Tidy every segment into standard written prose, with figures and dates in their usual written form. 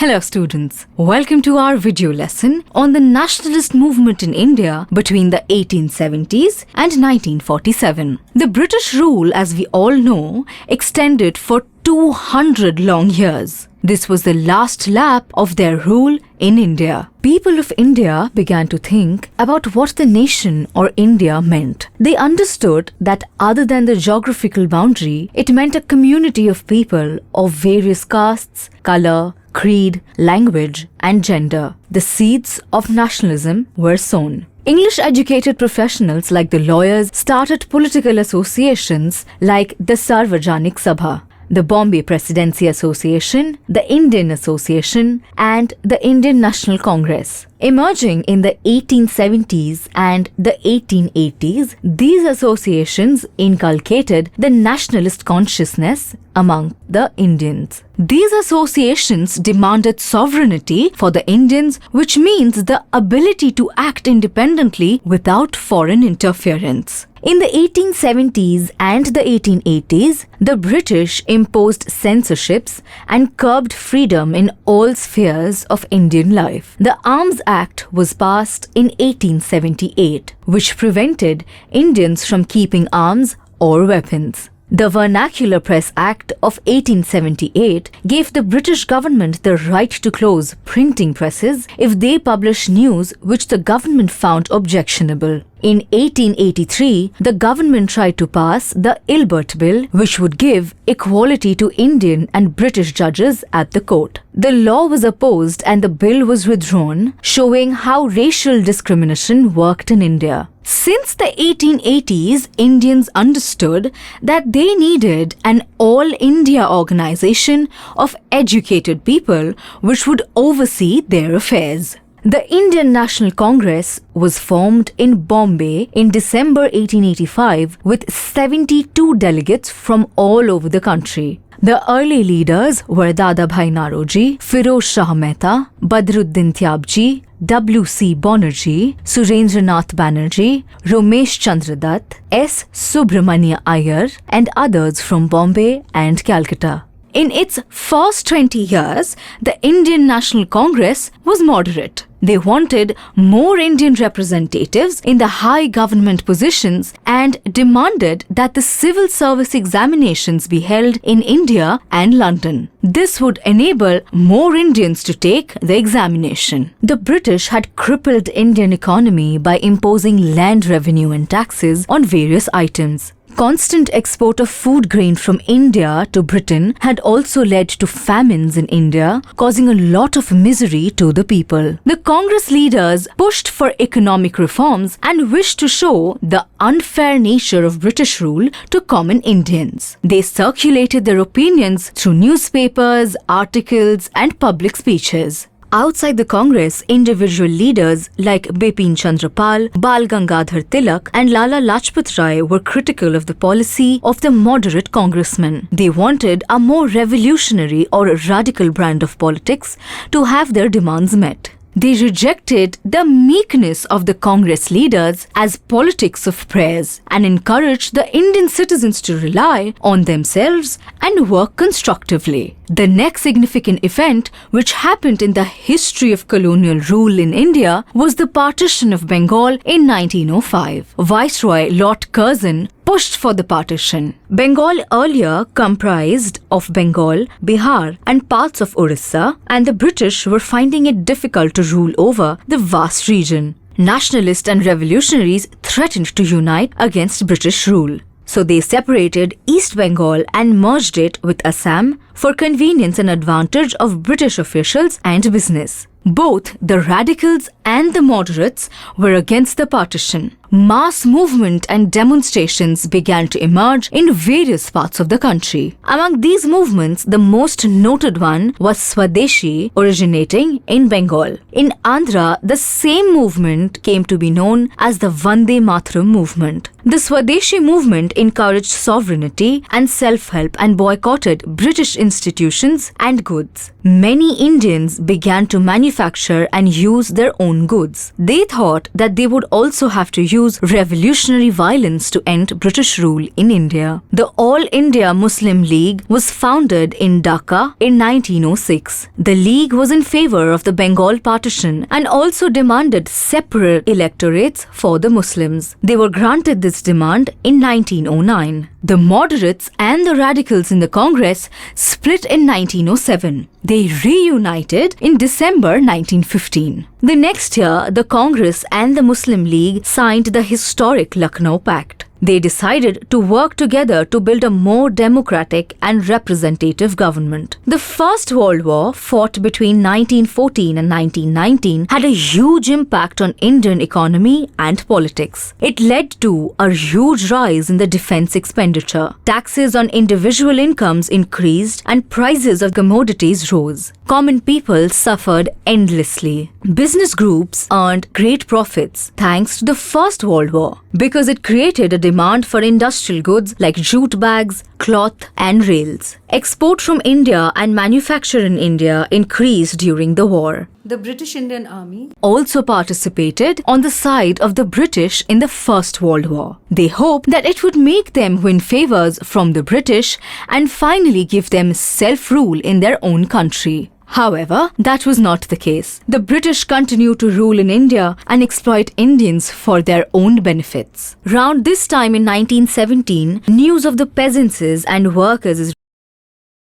Hello students, welcome to our video lesson on the nationalist movement in India between the 1870s and 1947. The British rule, as we all know, extended for 200 long years. This was the last lap of their rule in India. People of India began to think about what the nation or India meant. They understood that other than the geographical boundary, it meant a community of people of various castes, color, creed, language, and gender. The seeds of nationalism were sown. English-educated professionals like the lawyers started political associations like the Sarvajanik Sabha, the Bombay Presidency Association, the Indian Association, and the Indian National Congress. Emerging in the 1870s and the 1880s, these associations inculcated the nationalist consciousness among the Indians. These associations demanded sovereignty for the Indians, which means the ability to act independently without foreign interference. In the 1870s and the 1880s, the British imposed censorships and curbed freedom in all spheres of Indian life. The Arms Act was passed in 1878, which prevented Indians from keeping arms or weapons. The Vernacular Press Act of 1878 gave the British government the right to close printing presses if they published news which the government found objectionable. In 1883, the government tried to pass the Ilbert Bill, which would give equality to Indian and British judges at the court. The law was opposed and the bill was withdrawn, showing how racial discrimination worked in India. Since the 1880s, Indians understood that they needed an all-India organization of educated people which would oversee their affairs. The Indian National Congress was formed in Bombay in December 1885 with 72 delegates from all over the country. The early leaders were Dadabhai Naoroji, Firoz Shah Mehta, Badruddin Tyabji, W.C. Banerjee, Surendranath Banerjee, Romesh Chandra Dutt, S. Subramania Iyer, and others from Bombay and Calcutta. In its first 20 years, the Indian National Congress was moderate. They wanted more Indian representatives in the high government positions and demanded that the civil service examinations be held in India and London. This would enable more Indians to take the examination. The British had crippled Indian economy by imposing land revenue and taxes on various items. Constant export of food grain from India to Britain had also led to famines in India, causing a lot of misery to the people. The Congress leaders pushed for economic reforms and wished to show the unfair nature of British rule to common Indians. They circulated their opinions through newspapers, articles, and public speeches. Outside the Congress, individual leaders like Bipin Chandra Pal, Bal Gangadhar Tilak, and Lala Lajpat Rai were critical of the policy of the moderate congressmen. They wanted a more revolutionary or radical brand of politics to have their demands met. They rejected the meekness of the Congress leaders as politics of prayers and encouraged the Indian citizens to rely on themselves and work constructively. The next significant event which happened in the history of colonial rule in India was the partition of Bengal in 1905. Viceroy Lord Curzon pushed for the partition. Bengal earlier comprised of Bengal, Bihar, and parts of Orissa, and the British were finding it difficult to rule over the vast region. Nationalists and revolutionaries threatened to unite against British rule. So they separated East Bengal and merged it with Assam for convenience and advantage of British officials and business. Both the radicals and the moderates were against the partition. Mass movement and demonstrations began to emerge in various parts of the country. Among these movements, the most noted one was Swadeshi, originating in Bengal. In Andhra, the same movement came to be known as the Vande Mataram movement. The Swadeshi movement encouraged sovereignty and self-help and boycotted British institutions and goods. Many Indians began to manufacture and use their own goods. They thought that they would also have to use revolutionary violence to end British rule in India. The All India Muslim League was founded in Dhaka in 1906. The League was in favor of the Bengal partition and also demanded separate electorates for the Muslims. They were granted this demand in 1909. The moderates and the radicals in the Congress split in 1907. They reunited in December 1915. The next year, the Congress and the Muslim League signed the historic Lucknow Pact. They decided to work together to build a more democratic and representative government. The First World War, fought between 1914 and 1919, had a huge impact on Indian economy and politics. It led to a huge rise in the defense expenditure. Taxes on individual incomes increased and prices of commodities rose. Common people suffered endlessly. Business groups earned great profits thanks to the First World War because it created a demand for industrial goods like jute bags, cloth and rails. Export from India and manufacture in India increased during the war. The British Indian Army also participated on the side of the British in the First World War. They hoped that it would make them win favors from the British and finally give them self-rule in their own country. However, that was not the case. The British continued to rule in India and exploit Indians for their own benefits. Round this time in 1917, news of the peasants and workers'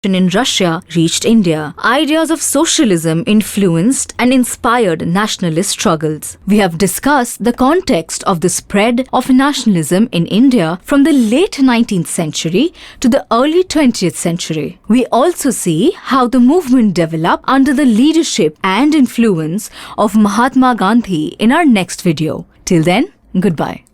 in Russia reached India. Ideas of socialism influenced and inspired nationalist struggles. We have discussed the context of the spread of nationalism in India from the late 19th century to the early 20th century. We also see how the movement developed under the leadership and influence of Mahatma Gandhi in our next video. Till then, goodbye.